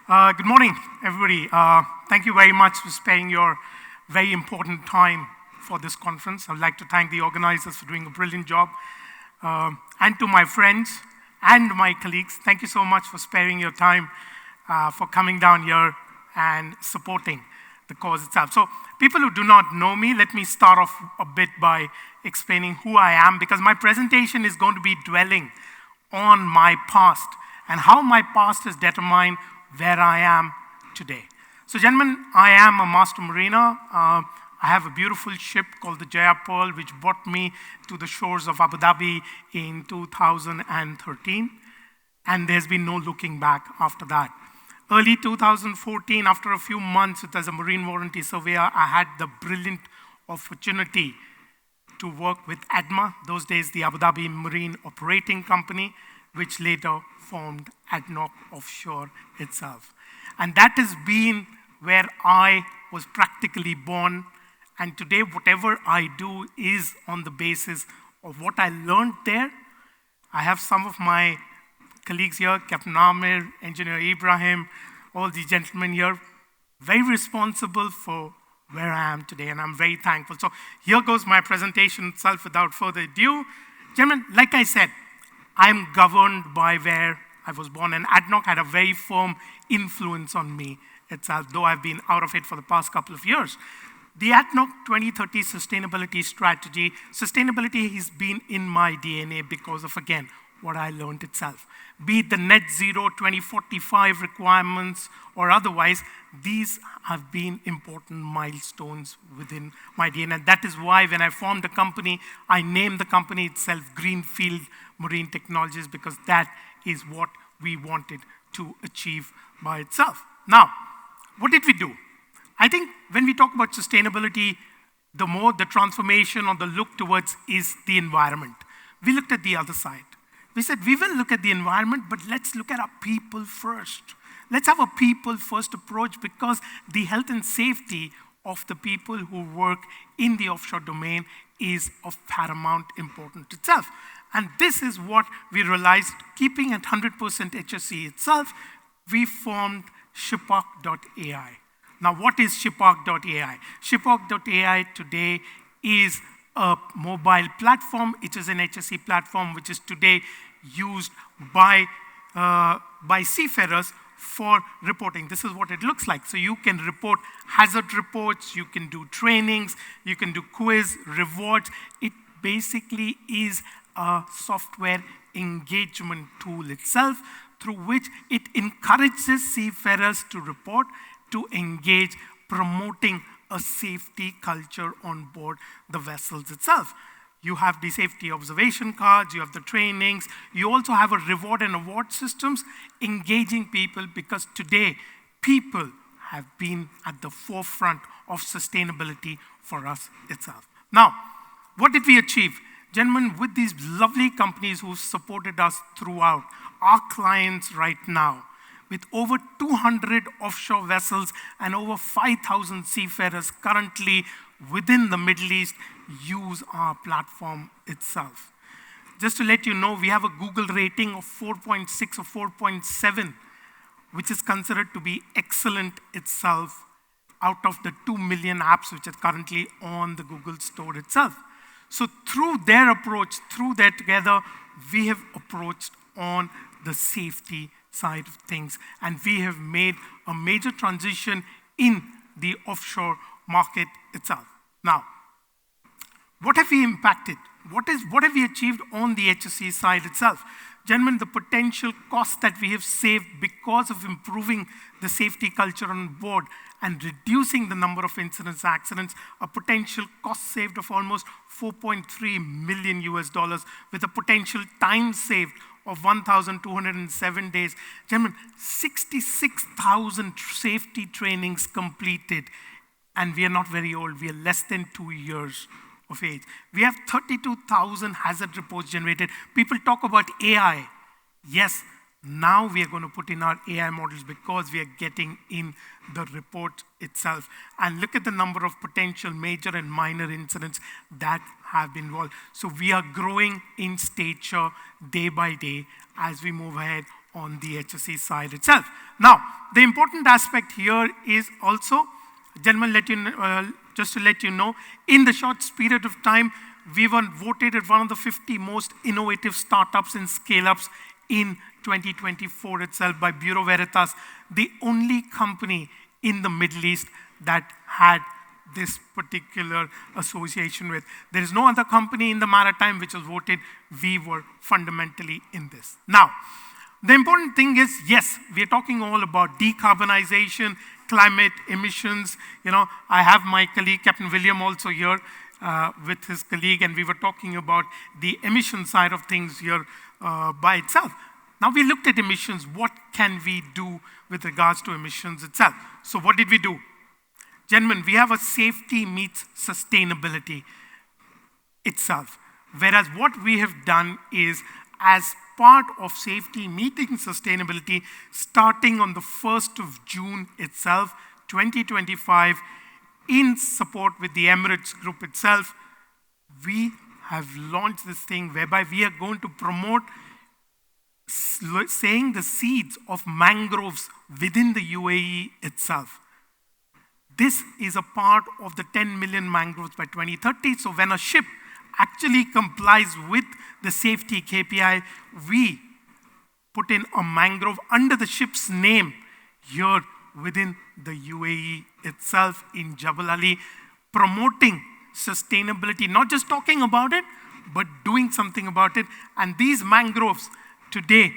Good morning, everybody. Thank you very much for sparing your very important time for this conference. I'd like to thank the organizers for doing a brilliant job. And to my friends and my colleagues, thank you so much for sparing your time for coming down here and supporting the cause itself. So people who do not know me, let me start off a bit by explaining who I am, because my presentation is going to be dwelling on my past and how my past has determined where I am today. So gentlemen, I am a master mariner. I have a beautiful ship called the Jaya Pearl, which brought me to the shores of Abu Dhabi in 2013. And there's been no looking back after that. Early 2014, after a few months as a marine warranty surveyor, I had the brilliant opportunity to work with ADMA, those days the Abu Dhabi Marine Operating Company, which later formed ADNOC Offshore itself. And that has been where I was practically born. And today, whatever I do is on the basis of what I learned there. I have some of my colleagues here, Captain Amir, Engineer Ibrahim, all the gentlemen here, very responsible for where I am today, and I'm very thankful. So here goes my presentation itself without further ado. Gentlemen, like I said, I'm governed by where I was born, and ADNOC had a very firm influence on me itself, though I've been out of it for the past couple of years. The ADNOC 2030 sustainability strategy, sustainability has been in my DNA because of, again, what I learned itself. Be it the net zero 2045 requirements or otherwise, these have been important milestones within my DNA. And that is why when I formed the company, I named the company itself Greenfield Marine Technologies, because that is what we wanted to achieve by itself. Now, what did we do? I think when we talk about sustainability, the more the transformation or the look towards is the environment. We looked at the other side. We said, we will look at the environment, but let's look at our people first. Let's have a people-first approach, because the health and safety of the people who work in the offshore domain is of paramount importance itself. And this is what we realized, keeping at 100% HSE itself, we formed Shipark.ai. Now, what is Shipark.ai? Shipark.ai today is a mobile platform. It is an HSE platform which is today used by seafarers for reporting. This is what it looks like. So you can report hazard reports, you can do trainings, you can do quiz, rewards. It basically is a software engagement tool itself, through which it encourages seafarers to report, to engage, promoting a safety culture on board the vessels itself. You have the safety observation cards, you have the trainings, you also have a reward and award systems engaging people, because today people have been at the forefront of sustainability for us itself. Now, what did we achieve? Gentlemen, with these lovely companies who supported us throughout, our clients right now, with over 200 offshore vessels and over 5,000 seafarers currently within the Middle East, use our platform itself. Just to let you know, we have a Google rating of 4.6 or 4.7, which is considered to be excellent itself out of the 2 million apps which are currently on the Google Store itself. So through their approach, through that together, we have approached on the safety side of things, and we have made a major transition in the offshore market itself. Now, what have we impacted? What have we achieved on the HSE side itself? Gentlemen, the potential cost that we have saved because of improving the safety culture on board and reducing the number of incidents, accidents, a potential cost saved of almost $4.3 million US, with a potential time saved of 1,207 days. Gentlemen, 66,000 safety trainings completed, and we are not very old. We are less than 2 years of age. We have 32,000 hazard reports generated. People talk about AI. Yes, now we are going to put in our AI models, because we are getting in the report itself. And look at the number of potential major and minor incidents that have been involved. So we are growing in stature day by day as we move ahead on the HSE side itself. Now, the important aspect here is also, gentlemen, just to let you know, in the short period of time, we were voted as one of the 50 most innovative startups and scale-ups in 2024 itself by Bureau Veritas, the only company in the Middle East that had this particular association with. There is no other company in the maritime which was voted. We were fundamentally in this. Now, the important thing is, yes, we are talking all about decarbonization, climate, emissions. You know, I have my colleague, Captain William, also here with his colleague, and we were talking about the emission side of things here by itself. Now, we looked at emissions. What can we do with regards to emissions itself? So what did we do? Gentlemen, we have a safety meets sustainability itself. Whereas what we have done is, as part of safety meeting sustainability, starting on the 1st of June itself, 2025, in support with the Emirates Group itself, we have launched this thing whereby we are going to promote saying the seeds of mangroves within the UAE itself. This is a part of the 10 million mangroves by 2030. So when a ship actually complies with the safety KPI, we put in a mangrove under the ship's name here within the UAE itself in Jebel Ali, promoting sustainability, not just talking about it, but doing something about it. And these mangroves today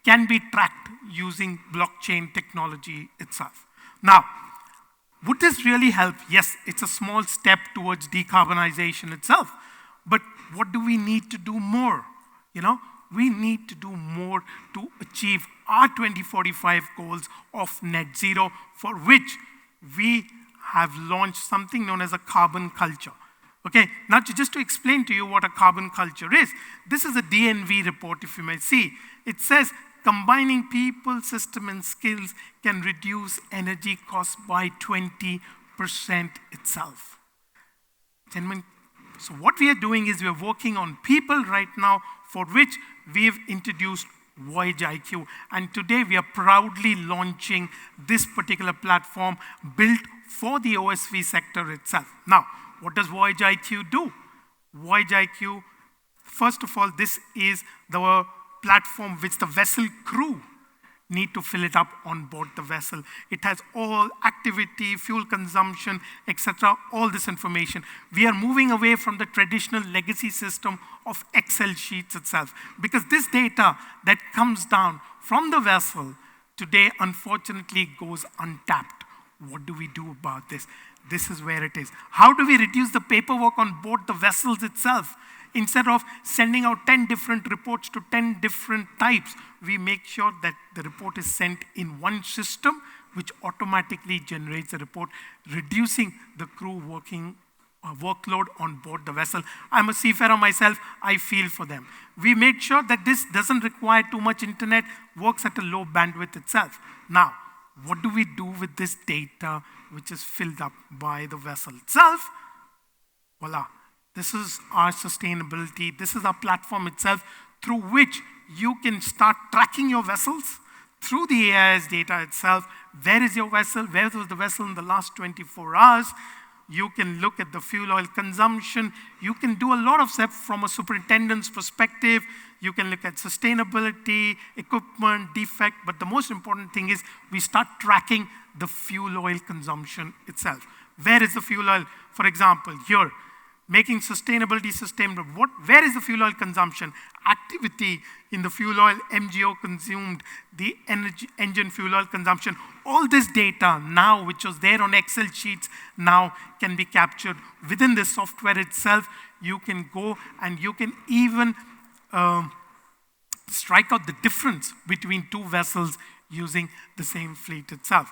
can be tracked using blockchain technology itself. Now, would this really help? Yes, it's a small step towards decarbonization itself. But what do we need to do more? You know, we need to do more to achieve our 2045 goals of net zero, for which we have launched something known as a carbon culture. Okay, now just to explain to you what a carbon culture is, this is a DNV report, if you may see. It says, combining people, system, and skills can reduce energy costs by 20% itself. Gentlemen, so what we are doing is we are working on people right now, for which we've introduced Voyage IQ. And today we are proudly launching this particular platform built for the OSV sector itself. Now, what does Voyage IQ do? Voyage IQ, first of all, this is the platform which the vessel crew need to fill it up on board the vessel. It has all activity, fuel consumption, etc., all this information. We are moving away from the traditional legacy system of Excel sheets itself, because this data that comes down from the vessel today, unfortunately, goes untapped. What do we do about this? This is where it is. How do we reduce the paperwork on board the vessels itself? Instead of sending out 10 different reports to 10 different types, we make sure that the report is sent in one system, which automatically generates a report, reducing the crew workload on board the vessel. I'm a seafarer myself, I feel for them. We made sure that this doesn't require too much internet, works at a low bandwidth itself. Now, what do we do with this data which is filled up by the vessel itself? Voila. This is our sustainability. This is our platform itself, through which you can start tracking your vessels through the AIS data itself. Where is your vessel? Where was the vessel in the last 24 hours? You can look at the fuel oil consumption. You can do a lot of stuff from a superintendent's perspective. You can look at sustainability, equipment, defect. But the most important thing is we start tracking the fuel oil consumption itself. Where is the fuel oil? For example, here, making sustainability sustainable. Where is the fuel oil consumption? Activity in the fuel oil, MGO consumed, the engine fuel oil consumption. All this data now, which was there on Excel sheets, now can be captured within the software itself. You can go and you can even strike out the difference between two vessels using the same fleet itself.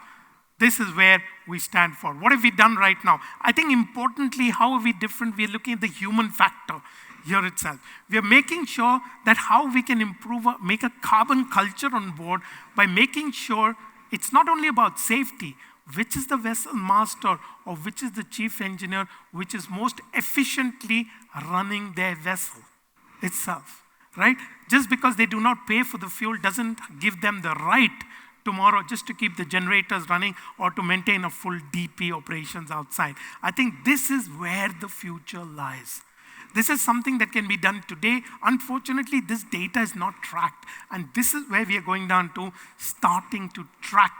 This is where we stand for. What have we done right now? I think importantly, how are we different? We are looking at the human factor here itself. We are making sure that how we can improve, make a carbon culture on board by making sure it's not only about safety, which is the vessel master or which is the chief engineer, which is most efficiently running their vessel itself. right? Just because they do not pay for the fuel doesn't give them the right tomorrow just to keep the generators running or to maintain a full DP operations outside. I think this is where the future lies. This is something that can be done today. Unfortunately, this data is not tracked. And this is where we are going down to starting to track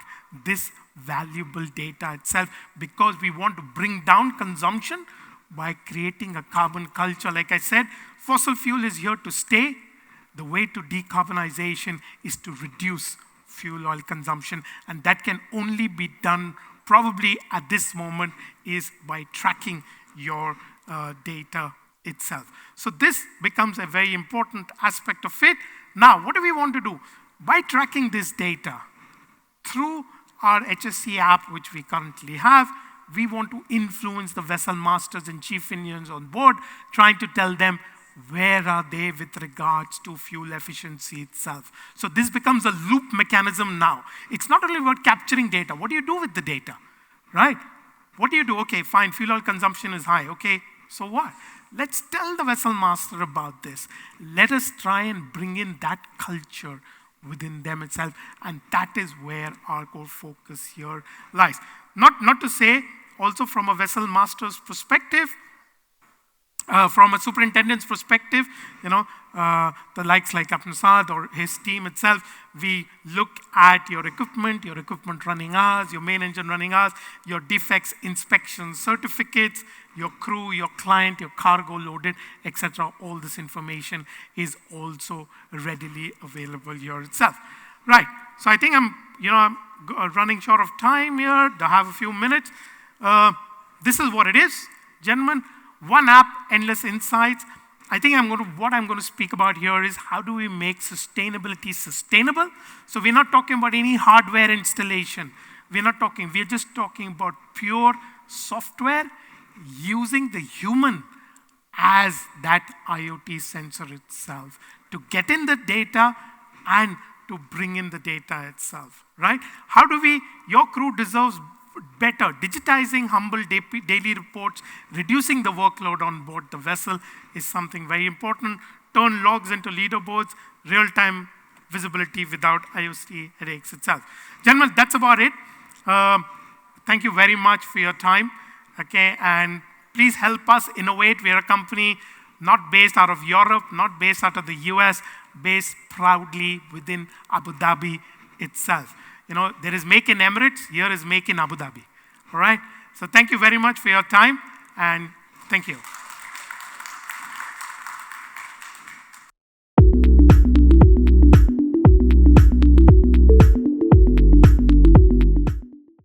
this valuable data itself, because we want to bring down consumption by creating a carbon culture. Like I said, fossil fuel is here to stay. The way to decarbonization is to reduce fuel oil consumption, and that can only be done probably at this moment is by tracking your data itself. So this becomes a very important aspect of it. Now, what do we want to do? By tracking this data through our HSC app, which we currently have, we want to influence the vessel masters and chief engineers on board, trying to tell them where are they with regards to fuel efficiency itself. So this becomes a loop mechanism now. It's not only about capturing data. What do you do with the data, right? What do you do? Okay, fine, fuel oil consumption is high. Okay, so what? Let's tell the vessel master about this. Let us try and bring in that culture within them itself, and that is where our core focus here lies. Not to say, also from a vessel master's perspective, from a superintendent's perspective, the likes like Captain Saad or his team itself, we look at your equipment running hours, your main engine running hours, your defects inspection certificates, your crew, your client, your cargo loaded, etc. All this information is also readily available here itself. Right, so I think I'm running short of time here. I have a few minutes. This is what it is, gentlemen. One app, endless insights. I think what I'm going to speak about here is how do we make sustainability sustainable? So we're not talking about any hardware installation. We're just talking about pure software using the human as that IoT sensor itself to get in the data and to bring in the data itself, right? How do your crew deserves better. Digitizing humble daily reports, reducing the workload on board the vessel is something very important. Turn logs into leaderboards, real-time visibility without IoT headaches itself. Gentlemen, that's about it. Thank you very much for your time. Okay, and please help us innovate. We are a company not based out of Europe, not based out of the US, based proudly within Abu Dhabi itself. There is Make in Emirates, here is Make in Abu Dhabi. All right? So thank you very much for your time, and thank you.